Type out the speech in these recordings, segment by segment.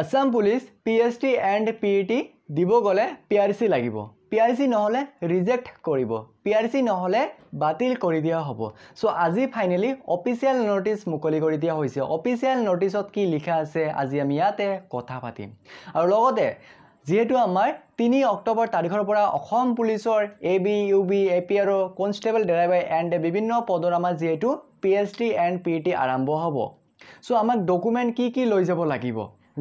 Assam police PST and PET দিব গ'লে PRC লাগিব PRC নহলে ৰিজেক্ট কৰিব PRC নহলে বাতিল কৰি দিয়া হ'ব সো আজি ফাইনালি অফিচিয়েল নোটিস মুকলি কৰি দিয়া হৈছে অফিচিয়েল নোটিছত কি লিখা আছে আজি আমি ইয়াতে কথা পাতিম আৰু লগতে যেহেতু আমাৰ 3 অক্টোবৰ তাৰিখৰ পৰা অসম পুলিচৰ AB UB APR constable driver and বিভিন্ন পদৰ আমাৰ যেহেতু PST এণ্ড PET আৰম্ভ হ'ব সো আমাক ডকুমেন্ট কি লৈ যাব লাগিব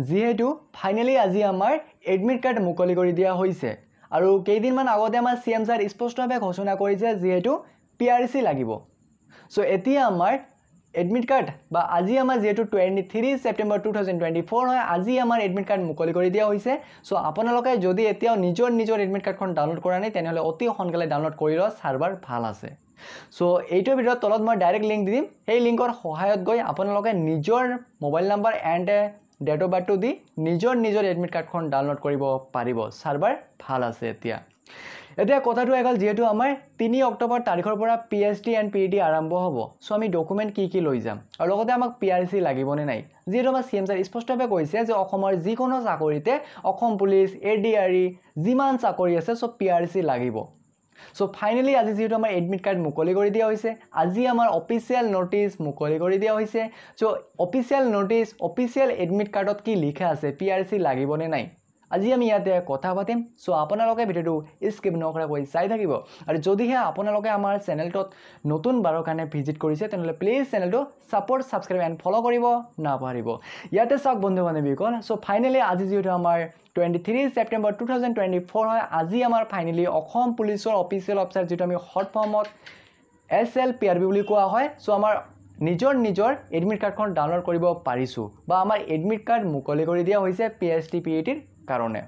যেহেতু ফাইনালি আজি আমাৰ এডমিট কাৰ্ড মুকলি কৰি দিয়া হৈছে আৰু কেইদিনমান আগতে আমাৰ CM স্যাৰ স্পষ্টভাৱে ঘোষণা কৰিছে যেহেতু PRC লাগিব সো এতিয়া আমাৰ এডমিট কাৰ্ড বা আজি আমাৰ যেহেতু 23 সেপ্টেম্বৰ 2024 হয় আজি আমাৰ এডমিট কাৰ্ড মুকলি কৰি দিয়া হৈছে সো আপোনালোকে যদি এতিয়াও নিজৰ এডমিট কাৰ্ডখন ডাউনলোড কৰা নাই তেনেহলে অতি সোনকালে ডাউনলোড কৰি লওক সাৰ্ভাৰ ভাল আছে সো এইটো ভিডিঅ'ত তলত মই ডাইৰেক্ট লিংক দি দিম এই লিংকৰ সহায়ত গৈ আপোনালোকে নিজৰ mobile number and date of birth দি নিজৰ এডমিট কাৰ্ডখন ডাউনলোড কৰিব পাৰিব সাৰ্ভাৰ ভাল আছে এতিয়া কথাটো আগল যেহেতু আমাৰ 3 অক্টোবৰ তাৰিখৰ পৰা PST এণ্ড PET আৰম্ভ হ'ব সো আমি ডকুমেন্ট কি লৈ যাম আৰু লগতে আমাক PRC লাগিবনে নাই যেহেতু আমাৰ CM স্যাৰ স্পষ্টভাৱে কৈছে যে অসমৰ যিকোনো চাকৰিতে অসম পুলিচ ADRE যিমান চাকৰি আছে সো PRC লাগিব সো ফাইনালি আজি যেহেতু আমাৰ এডমিট কাৰ্ড মুকলি কৰি দিয়া হৈছে আজি আমাৰ অফিচিয়েল নোটিস মুকলি কৰি দিয়া হৈছে so official notice official admit কাৰ্ডত কি লিখা আছে PRC লাগিবনে নাই আজি আমি ইয়াতে কথা পাতিম সো আপোনালোকে ভিডিওটো স্কিপ নকৰাকৈ চাই থাকিব আৰু যদিহে আপোনালোকে আমাৰ চেনেলটোত নতুন বাৰৰ কাৰণে ভিজিট কৰিছে তেনেহলে প্লিজ চেনেলটো সাপোৰ্ট সাবস্ক্ৰাইব এণ্ড ফলো কৰিব নাপাহৰিব ইয়াতে চাওক বন্ধু বান্ধৱীসকল সো ফাইনালি আজি যেহেতু আমাৰ 23 সেপ্টেম্বৰ 2024 হয় আজি আমাৰ ফাইনালি অসম পুলিচৰ অফিচিয়েল অফিচাৰ যেটো আমি শৰ্ট ফৰ্মত SLPRB বুলি কোৱা হয় সো আমাৰ নিজৰ এডমিট কাৰ্ডখন ডাউনলোড কৰিব পাৰিছো বা আমাৰ এডমিট কাৰ্ড মুকলি কৰি দিয়া হৈছে PST PET ৰ কাৰণে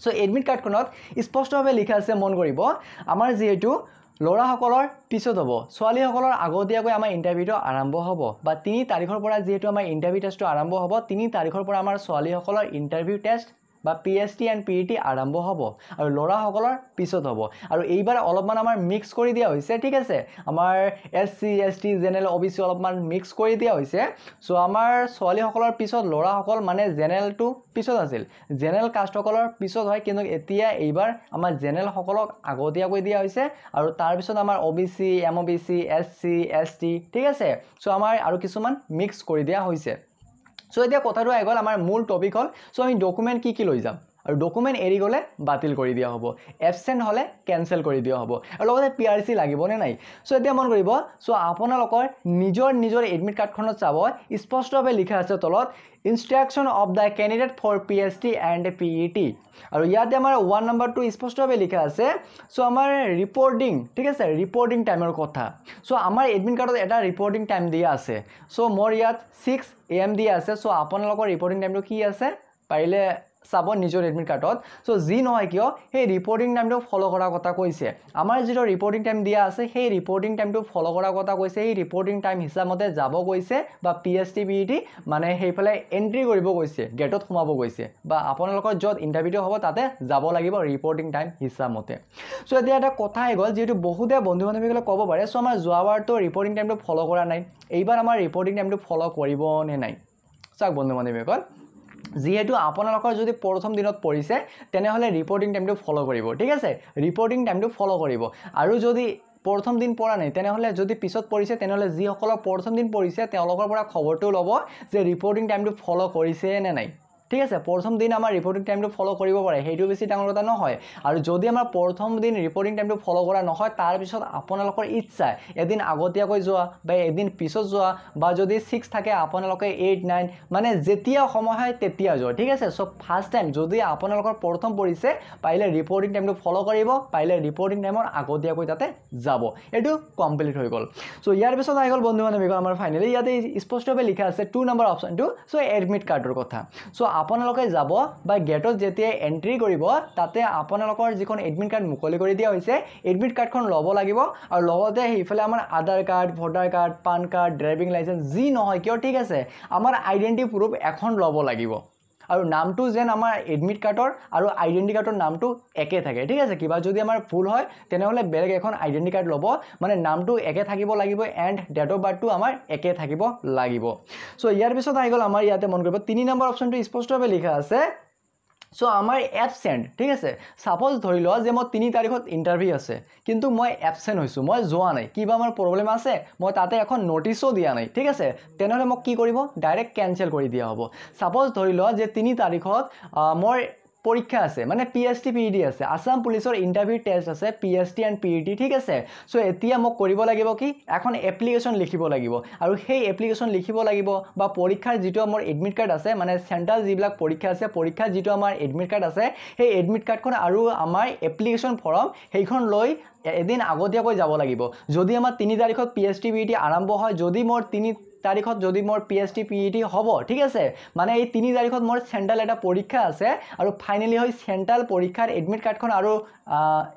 সো এডমিট কাৰ্ডখনত স্পষ্টভাৱে লিখা আছে মন কৰিব আমাৰ যেহেতু লৰাসকলৰ পিছত হ'ব ছোৱালীসকলৰ আগতীয়াকৈ আমাৰ ইন্টাৰভিউটো আৰম্ভ হ'ব বা 3 তাৰিখৰ পৰা যেহেতু আমাৰ ইন্টাৰভিউ টেষ্টটো আৰম্ভ হ'ব 3 তাৰিখৰ পৰা আমাৰ ছোৱালীসকলৰ ইন্টাৰভিউ টেষ্ট বা PST এণ্ড PET আৰম্ভ হ'ব আৰু লৰাসকলৰ পিছত হ'ব আৰু এইবাৰ অলপমান আমাৰ মিক্স কৰি দিয়া হৈছে ঠিক আছে আমাৰ SC ST জেনেৰেল OBC অলপমান মিক্স কৰি দিয়া হৈছে সো আমাৰ ছোৱালীসকলৰ পিছত লৰাসকল মানে জেনেৰেলটো পিছত আছিল জেনেৰেল কাষ্টসকলৰ পিছত হয় কিন্তু এতিয়া এইবাৰ আমাৰ জেনেৰেল সকলক আগতীয়াকৈ দিয়া হৈছে আৰু তাৰ পিছত আমাৰ OBC MOBC SC ST ঠিক আছে সো আমাৰ আৰু কিছুমান মিক্স কৰি দিয়া হৈছে সো এতিয়া কথাটো আগল আমাৰ মূল টপিক হল সো আমি ডকুমেন্ট কি লৈ যাম আৰু ডকুমেন্ট এৰি গলে বাতিল কৰি দিয়া হ'ব এবসেন্ট হলে ক্যান্সেল কৰি দিয়া হ'ব আৰু লগতে PRC লাগিবনে নাই সো এতিয়া মন কৰিব সো আপোনালোকৰ নিজৰ এডমিট কাৰ্ডখনত চাব স্পষ্টভাৱে লিখা আছে তলত instruction of the candidate for PST and PET আৰু ইয়াতে আমাৰ 1 নম্বৰটো স্পষ্টভাৱে লিখা আছে সো আমাৰ ৰিপৰ্টিং ঠিক আছে ৰিপৰ্টিং টাইমৰ কথা সো আমাৰ এডমিট কাৰ্ডত এটা ৰিপৰ্টিং টাইম দিয়া আছে সো মোৰ ইয়াত 6 AM দিয়া আছে সো আপোনালোকৰ ৰিপৰ্টিং টাইমটো কি আছে পাৰিলে সাব নিজৰ এডমিট কাৰ্ডত সো জি নহয় কিয় সেই ৰিপৰ্টিং টাইমটো ফলো কৰাৰ কথা কৈছে আমাৰ যেটো ৰিপৰ্টিং টাইম দিয়া আছে সেই ৰিপৰ্টিং টাইমটো ফলো কৰাৰ কথা কৈছে এই ৰিপৰ্টিং টাইম হিচাপতে যাব কৈছে বা PST PET মানে সেইফালে এন্ট্ৰি কৰিব কৈছে গেটত সোমাব কৈছে বা আপোনালোকৰ যত ইন্টাৰভিউ হ'ব তাতে যাব লাগিব ৰিপৰ্টিং টাইম হিচাপতে সো এতিয়া এটা কথা গল যেটো বহুতে বন্ধু বান্ধৱীসকলে ক'ব পাৰে সো আমাৰ যোৱাবাৰটো ৰিপৰ্টিং টাইমটো ফলো কৰা নাই এইবাৰ আমাৰ ৰিপৰ্টিং টাইমটো ফলো কৰিব নে নাই চাওক বন্ধু বান্ধৱীসকল যেহেতু আপোনালোকৰ যদি প্ৰথম দিনত পৰিছে তেনেহলে ৰিপৰ্টিং টাইমটো ফলো কৰিব ঠিক আছে ৰিপৰ্টিং টাইমটো ফলো কৰিব আৰু যদি প্ৰথম দিন পৰা নাই তেনেহলে যদি পিছত পৰিছে তেনেহলে যি সকল প্ৰথম দিন পৰিছে তেওঁলোকৰ পৰা খবৰটো লব যে ৰিপৰ্টিং টাইমটো ফলো কৰিছে নে নাই ঠিক আছে প্ৰথম দিন আমাৰ ৰিপৰ্টিং টাইমটো ফলো কৰিব পাৰে হেইটো বেছি ডাঙৰ কথা নহয় আৰু যদি আমাৰ প্ৰথম দিন ৰিপৰ্টিং টাইমটো ফলো কৰা নহয় তাৰ পিছত আপোনালোকৰ ইচ্ছা এদিন আগতীয়াকৈ যোৱা বা এদিন পিছত যোৱা বা যদি 6 থাকে আপোনালোকে 8 9 মানে যেতিয়া সময় হয় তেতিয়া যোৱা ঠিক আছে সো ফাৰ্স্ট টাইম যদি আপোনালোকৰ প্ৰথম পৰিছে পাইলে ৰিপৰ্টিং টাইমটো ফলো কৰিব পাইলে ৰিপৰ্টিং টাইমৰ আগতীয়াকৈ তাতে যাব এটো কমপ্লিট হৈ গল সো ইয়াৰ পিছত আই গল বন্ধু বান্ধৱীসকল আমাৰ ফাইনালি ইয়াতে স্পষ্টভাৱে লিখা আছে 2 নম্বৰ অপচনটো সো এডমিট কাৰ্ডৰ কথা সো আপোনালোকে যাব বা গেটত যেতিয়া এন্ট্ৰি কৰিব তাতে আপোনালোকৰ যিখন এডমিট কাৰ্ড মুকলি কৰি দিয়া হৈছে এডমিট কাৰ্ডখন লব লাগিব আৰু লগতে হেইফালে আমাৰ Aadhaar card voter card PAN card driving licence জি নহয় কিয় ঠিক আছে আমাৰ আইডেন্টিটি প্ৰুফ এখন লব লাগিব আৰু নামটো যেন আমাৰ এডমিট কাৰ্ডৰ আৰু আইডেন্টি কাৰ্ডৰ নামটো একে থাকে ঠিক আছে কিবা যদি আমাৰ ভুল হয় তেনেহলে বেলেগ এখন আইডেন্টি কাৰ্ড ল'ব মানে নামটো একে থাকিব লাগিব এন্ড ডেট অফ বাৰ্থটো আমাৰ একে থাকিব লাগিব সো ইয়াৰ পিছত আহি গ'ল আমাৰ ইয়াতে মন কৰিব 3 নম্বৰ অপচনটো স্পষ্টভাৱে লিখা আছে সো আমাৰ এবসেন্ট ঠিক আছে সাপোজ ধৰি লোৱা যে মই 3 তাৰিখত ইন্টাৰভিউ আছে কিন্তু মই এবসেন্ট হৈছো মই যোৱা নাই কিবা আমাৰ প্ৰবলেম আছে মই তাতে এখন নোটিসও দিয়া নাই ঠিক আছে তেনেহলে মোক কি কৰিব ডাইৰেক্ট ক্যান্সেল কৰি দিয়া হ'ব সাপোজ ধৰি লোৱা যে 3 তাৰিখত মই পৰীক্ষা আছে মানে পিএসটি পিইটি আছে আসাম পুলিচৰ ইন্টাৰভিউ টেষ্ট আছে পিএসটি এন্ড পিইটি ঠিক আছে সো এতিয়া মোক কৰিব লাগিব কি এখন এপ্লিকেশন লিখিব লাগিব আৰু সেই এপ্লিকেশন লিখিব লাগিব বা পৰীক্ষাৰ যেটো আমাৰ এডমিট কাৰ্ড আছে মানে সেন্ট্ৰাল যিবিলাক পৰীক্ষা আছে পৰীক্ষাৰ যেটো আমাৰ এডমিট কাৰ্ড আছে সেই এডমিট কাৰ্ডখন আৰু আমাৰ এপ্লিকেশন ফৰ্ম সেইখন লৈ এদিন আগতীয়াকৈ যাব লাগিব যদি আমাৰ 3 তাৰিখত পিএসটি পিইটি আৰম্ভ হয় যদি মোৰ 3 তাৰিখত যদি মোৰ পিএসটি পিইটি হ'ব ঠিক আছে মানে এই 3 তাৰিখত মোৰ সেন্ট্ৰাল এটা পৰীক্ষা আছে আৰু ফাইনালি হয় সেন্ট্ৰাল পৰীক্ষাৰ এডমিট কাৰ্ডখন আৰু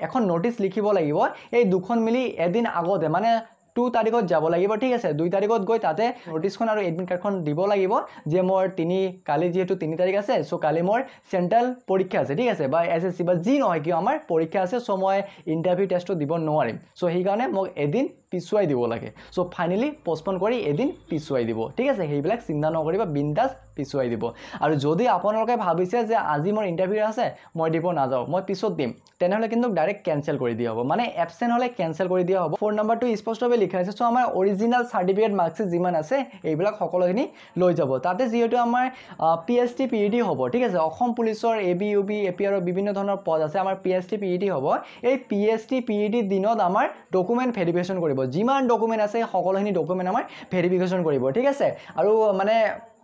এখন নোটিস লিখিব লাগিব এই দুখন মিলি এদিন আগতে মানে 2 তাৰিখত যাব লাগিব ঠিক আছে 2 তাৰিখত গৈ তাতে নোটিসখন আৰু এডমিট কাৰ্ডখন দিব লাগিব যে মোৰ 3 কালি যেহেতু 3 তাৰিখ আছে সো কালি মোৰ সেন্ট্ৰাল পৰীক্ষা আছে ঠিক আছে বা এসএসসি বা জি নহয় কি আমাৰ পৰীক্ষা আছে সো মই ইন্টাৰভিউ টেষ্টটো দিব নোৱাৰিম সো সেই কাৰণে মোক এদিন পিছুৱাই দিব লাগে সো ফাইনালি পোষ্টপন কৰি এদিন পিছুৱাই দিব ঠিক আছে সেইবিলাক চিন্তা নকৰিবা বিন্দাস পিছুৱাই দিব আৰু যদি আপোনালোকে ভাবিছে যে আজি মোৰ ইন্টাৰভিউ আছে মই দিব না যাও মই পিছত দিম তেনেহলে কিন্তু ডাইৰেক্ট ক্যান্সেল কৰি দিয়া হ'ব মানে এবসেন্ট হলে ক্যান্সেল কৰি দিয়া হ'ব 4 নম্বৰটো স্পষ্টভাৱে লিখা আছে সো আমাৰ অৰিজিনাল সাৰ্টিফিকেট মাৰ্কস যিমান আছে এইবিলাক সকলোখিনি লৈ যাব তাতে যেহেতু আমাৰ পিএসটি পিইটি হ'ব ঠিক আছে অসম পুলিচৰ এবি ইউবি এপিআৰ বিভিন্ন ধৰণৰ পদ আছে আমাৰ পিএসটি পিইটি হ'ব এই পিএসটি পিইটি দিনত আমাৰ ডকুমেন্ট ভেৰিফিকেশন কৰিব যিমান ডকুমেন্ট আছে সকলোখিনি ডকুমেন্ট আমাৰ ভেৰিফিকেশন কৰিব ঠিক আছে আৰু মানে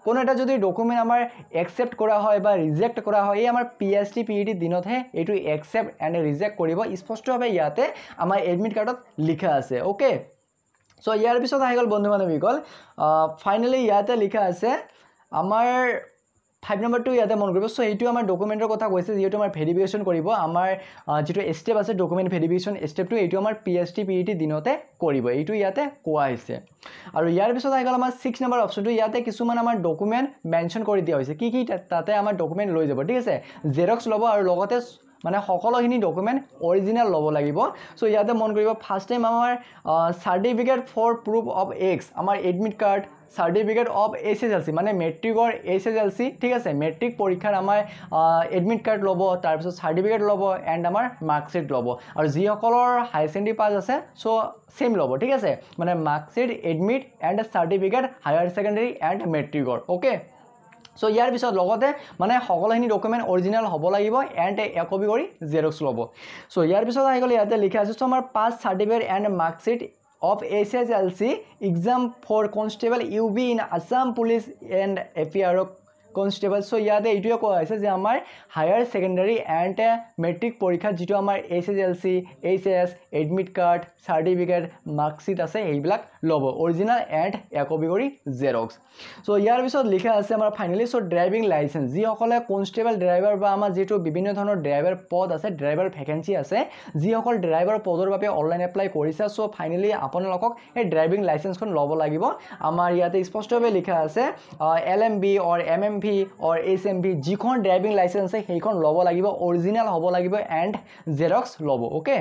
কোন এটা যদি ডকুমেন্ট আমাৰ একসেপ্ট কৰা হয় বা ৰিজেক্ট কৰা হয় এই আমাৰ পিএসটি পিইটি দিনতহে এটো একসেপ্ট এন্ড ৰিজেক্ট কৰিব স্পষ্টভাৱে ইয়াতে আমাৰ এডমিট কাৰ্ডত লিখা আছে ওকে সো ইয়াৰ পিছত আহি গ'ল বন্ধু বান্ধৱীসকল ফাইনালি ইয়াতে লিখা আছে আমাৰ 5 নম্বৰটো ইয়াতে মন কৰিব সো এইটো আমাৰ ডকুমেন্টৰ কথা কৈছে যেটো আমাৰ ভেৰিফিকেশন কৰিব আমাৰ যেটো স্টেপ আছে ডকুমেন্ট ভেৰিফিকেশন স্টেপটো এইটো আমাৰ পিএসটি পিইটি দিনতে কৰিব এইটো ইয়াতে কোৱা হৈছে আৰু ইয়াৰ পিছত আহি গ'ল আমাৰ 6 নম্বৰ অপচনটো ইয়াতে কিছুমান আমাৰ ডকুমেন্ট মেনশন কৰি দিয়া হৈছে কি কি তাতে আমাৰ ডকুমেন্ট লৈ যাব ঠিক আছে জেৰক্স ল'ব আৰু লগতে মানে সকলোখিনি ডকুমেন্ট অৰিজিনাল ল'ব লাগিব সো ইয়াতে মন কৰিব ফাৰ্স্ট টাইম আমাৰ certificate for proof of ex আমাৰ admit card certificate of SSLC মানে মেট্ৰিকৰ এসএসএলসি ঠিক আছে মেট্ৰিক পৰীক্ষাৰ আমাৰ এডমিট কাৰ্ড ল'ব তাৰ পিছত সাৰ্টিফিকেট ল'ব এন্ড আমাৰ মাৰ্কশিট ল'ব আৰু যি সকলৰ হাই সেকেন্ডাৰী পাস আছে সো সেম ল'ব ঠিক আছে মানে marksheet admit and certificate higher secondary and মেট্ৰিকৰ ওকে সো ইয়াৰ পিছত লগতে মানে সকলোখিনি ডকুমেন্ট অৰিজিনাল হ'ব লাগিব এন্ড এক কপি কৰি জেৰক্স ল'ব সো ইয়াৰ পিছত আহি গ'ল ইয়াতে লিখা আছে সো আমাৰ pass certificate and marksheet of SSLC exam for constable UB in Assam Police and APR constable so ইয়াতে এইটোৱে কোৱা হৈছে যে আমাৰ হায়াৰ সেকেন্ডাৰী এন্ড মেট্ৰিক পৰীক্ষা যেটো আমাৰ SSLC HS admit card certificate marksheet আছে এইবিলাক ল'ব অৰিজিনাল এন্ড এক কপি কৰি জেৰক্স সো ইয়াৰ পিছত লিখা আছে আমাৰ ফাইনালি সো ড্ৰাইভিং লাইসেন্স যি সকলে কনস্টেবল ড্ৰাইভাৰ বা আমাৰ যেটো বিভিন্ন ধৰণৰ ড্ৰাইভাৰ পদ আছে ড্ৰাইভাৰ ভ্যাকেন্সি আছে যি সকল ড্ৰাইভাৰ পদৰ বাবে অনলাইন এপ্লাই কৰিছে সো ফাইনালি আপোনালোকক এই ড্ৰাইভিং লাইসেন্সখন ল'ব লাগিব আমাৰ ইয়াতে স্পষ্টভাৱে লিখা আছে LMB or MMV or SMV যিখন ড্ৰাইভিং লাইসেন্স আছে সেইখন ল'ব লাগিব অৰিজিনাল হ'ব লাগিব এন্ড জেৰক্স ল'ব ওকে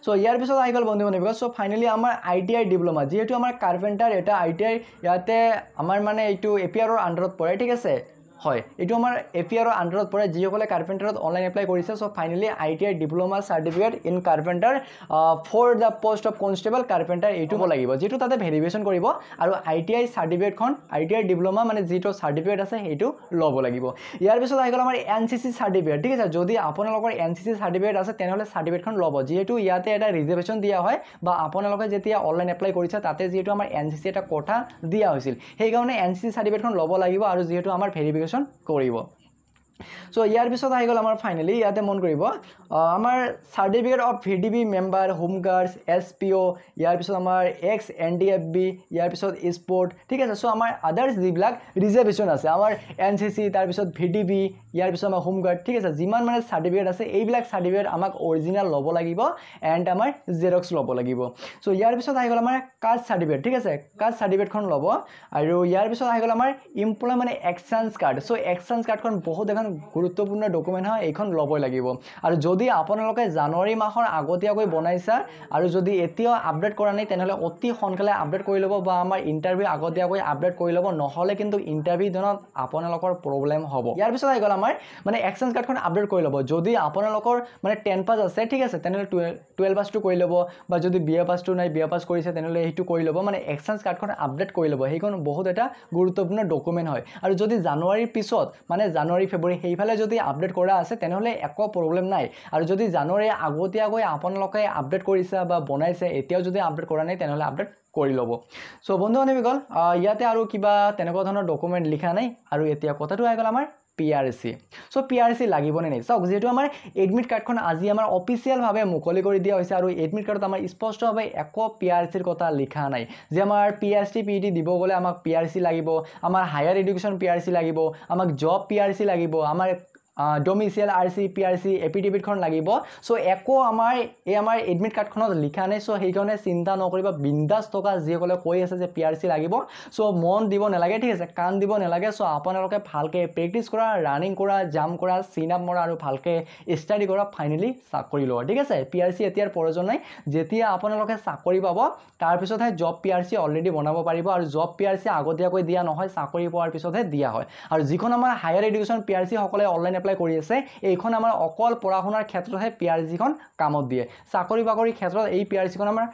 সো ইয়াৰ পিছত আহি গ'ল বন্ধু বান্ধৱীসকল সো ফাইনালি আমাৰ ITI ডিপ্লোমা যেহেতু আমাৰ কাৰ্পেণ্টাৰ এটা ITI ইয়াতে আমাৰ মানে এইটো এপিআৰৰ আন্ডাৰত পৰে ঠিক আছে হয় এটো আমাৰ এপিআৰৰ আন্ডাৰত পৰে যিসকলে কাৰ্পেণ্টাৰত অনলাইন এপ্লাই কৰিছে so finally ITI diploma certificate in carpenter for the post of constable carpenter এইটো হ'ব লাগিব যেটো তাতে ভেৰিফিকেশন কৰিব আৰু ITI সাৰ্টিফিকেটখন ITI ডিপ্লোমা মানে যেটো সাৰ্টিফিকেট আছে এইটো ল'ব লাগিব ইয়াৰ পিছত আহি গ'ল আমাৰ NCC সাৰ্টিফিকেট ঠিক আছে যদি আপোনালোকৰ NCC সাৰ্টিফিকেট আছে তেনেহলে সাৰ্টিফিকেটখন ল'ব যেটো ইয়াতে এটা ৰিজাৰ্ভেশন দিয়া হয় বা আপোনালোকে যেতিয়া অনলাইন এপ্লাই কৰিছে তাতে যেটো আমাৰ NCC এটা কোটা দিয়া হৈছিল সেই কাৰণে NCC সাৰ্টিফিকেটখন ল'ব লাগিব আৰু যেটো আমাৰ ভেৰিফিকেশন কৰিব সো ইয়াৰ পিছত আহি গ'ল আমাৰ ফাইনেলি ইয়াতে মন কৰিব আমাৰ certificate of VDB member home guards SPO ইয়াৰ পিছত আমাৰ এক্স এনডিএফবি ইয়াৰ পিছত স্পৰ্ট ঠিক আছে সো আমাৰ আদাৰ্স যিবিলাক ৰিজাৰ্ভেশ্যন আছে আমাৰ এনসিসি তাৰ পিছত ভিডিবি ইয়াৰ পিছত আমাৰ হোম গাৰ্ড ঠিক আছে যিমান মানে সাৰ্টিফিকেট আছে এইবিলাক সাৰ্টিফিকেট আমাক অৰিজিনাল ল'ব লাগিব এণ্ড আমাৰ জেৰক্স ল'ব লাগিব সো ইয়াৰ পিছত আহি গ'ল আমাৰ কাষ্ট সাৰ্টিফিকেট ঠিক আছে কাষ্ট সাৰ্টিফিকেটখন ল'ব আৰু ইয়াৰ পিছত আহি গ'ল আমাৰ employment exchange card so exchange কাৰ্ডখন বহুত এখন গুৰুত্বপূৰ্ণ ডকুমেণ্ট হয় এইখন ল'বই লাগিব আৰু যদি আপোনালোকে জানুৱাৰী মাহৰ আগতীয়াকৈ বনাইছা আৰু যদি এতিয়াও আপডেট কৰা নাই তেনেহ'লে অতি সোনকালে আপডেট কৰি ল'ব বা আমাৰ ইণ্টাৰভিউ আগতীয়াকৈ আপডেট কৰি ল'ব নহ'লে কিন্তু ইণ্টাৰভিউ দিনত আপোনালোকৰ প্ৰব্লেম হ'ব ইয়াৰ পিছত আহি গ'ল আমাৰ মানে এক্সচেঞ্জ কাৰ্ডখন আপডেট কৰি ল'ব যদি আপোনালোকৰ মানে 10 পাছ আছে ঠিক আছে তেনেহ'লে 12 পাছটো কৰি ল'ব বা যদি বিএ পাছটো নাই বিএ পাছ কৰিছে তেনেহ'লে সেইটো কৰি ল'ব মানে এক্সচেঞ্জ কাৰ্ডখন আপডেট কৰি ল'ব সেইখন বহুত এটা গুৰুত্বপূৰ্ণ ডকুমেণ্ট হয় আৰু যদি জানুৱাৰীৰ পিছত মানে জানুৱাৰী ফেব্ৰুৱাৰী সেইফালে যদি আপডেট কৰা আছে তেনেহ'লে একো প্ৰব্লেম নাই আৰু যদি জানুৱাৰী আগতীয়াকৈ আপোনালোকে আপডেট কৰিছে বা বনাইছে এতিয়াও যদি আপডেট কৰা নাই তেনেহ'লে আপডেট কৰি ল'ব সো বন্ধু বান্ধৱীসকল ইয়াতে আৰু কিবা তেনেকুৱা ধৰণৰ ডকুমেণ্ট লিখা নাই আৰু এতিয়া কথাটো আহি গ'ল আমাৰ PRC সো PRC লাগিবনে নাই চাওক যেহেতু আমাৰ এডমিট কাৰ্ডখন আজি আমাৰ অফিচিয়েলভাৱে মুকলি কৰি দিয়া হৈছে আৰু এডমিট কাৰ্ডত আমাৰ স্পষ্টভাৱে একো PRCৰ কথা লিখা নাই যে আমাৰ PhD PhD দিব গ'লে আমাক PRC লাগিব আমাৰ হায়াৰ এডুকেশ্যন PRC লাগিব আমাক জব PRC লাগিব আমাৰ ডমিচিয়েল RC PRC এপিডেভিটখন লাগিব সো একো আমাৰ এই আমাৰ এডমিট কাৰ্ডখনত লিখা নাই সো সেইকাৰণে চিন্তা নকৰিবা বিন্দাস থকা যিসকলে কৈ আছে যে PRC লাগিব সো মন দিব নালাগে ঠিক আছে কাণ দিব নালাগে সো আপোনালোকে ভালকৈ প্ৰেক্টিছ কৰা ৰানিং কৰা জাম্প কৰা চিন আপ মৰা আৰু ভালকৈ ষ্টাডি কৰা ফাইনেলি চাকৰি লোৱা ঠিক আছে PRC এতিয়াৰ প্ৰয়োজন নাই যেতিয়া আপোনালোকে চাকৰি পাব তাৰপিছতহে জব PRC অলৰেডি বনাব পাৰিব আৰু জব PRC আগতীয়াকৈ দিয়া নহয় চাকৰি পোৱাৰ পিছতহে দিয়া হয় আৰু যিখন আমাৰ হায়াৰ এডুকেশ্যন PRC সকলে অনলাইন এপ্লাই কৰি আছে এইখন আমাৰ অকল পঢ়া শুনাৰ ক্ষেত্ৰতহে PRCখন কামত দিয়ে চাকৰি বাকৰিৰ ক্ষেত্ৰত এই PRCখন আমাৰ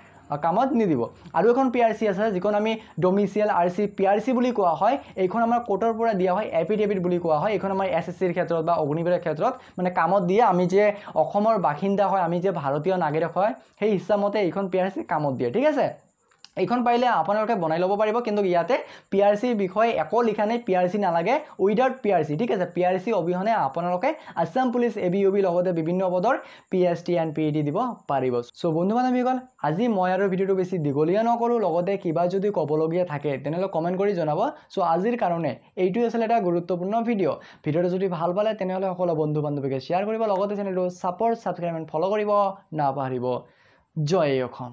কামত নিদিব আৰু এখন PRC আছে যিখন আমি ডমিচিয়েল RC PRC বুলি কোৱা হয় এইখন আমাৰ কোৰ্টৰ পৰা দিয়া হয় এপিডেভিট বুলি কোৱা হয় এইখন আমাৰ SSCৰ ক্ষেত্ৰত বা অগ্নিবীৰৰ ক্ষেত্ৰত মানে কামত দিয়ে আমি যে অসমৰ বাসিন্দা হয় আমি যে ভাৰতীয় নাগৰিক হয় সেই হিচাপমতে এইখন PRC কামত দিয়ে ঠিক আছে এইখন পাৰিলে আপোনালোকে বনাই ল'ব পাৰিব কিন্তু ইয়াতে PRCৰ বিষয়ে একো লিখা নাই PRC নালাগে উইদাউট PRC ঠিক আছে PRC অবিহনে আপোনালোকে আসাম পুলিচ ABUB লগতে বিভিন্ন পদৰ PhD and PhD দিব পাৰিব সো বন্ধু বান্ধৱীসকল আজি মই আৰু ভিডিঅ'টো বেছি দীঘলীয়া নকৰোঁ লগতে কিবা যদি ক'বলগীয়া থাকে তেনেহ'লে কমেণ্ট কৰি জনাব সো আজিৰ কাৰণে এইটোৱে আছিল এটা গুৰুত্বপূৰ্ণ ভিডিঅ'টো যদি ভাল পালে তেনেহ'লে সকলো বন্ধু বান্ধৱীকে শ্বেয়াৰ কৰিব লগতে চেনেলটো ছাপোৰ্ট ছাবস্ক্ৰাইব এণ্ড ফ'ল' কৰিব নাপাহৰিব জয় অসম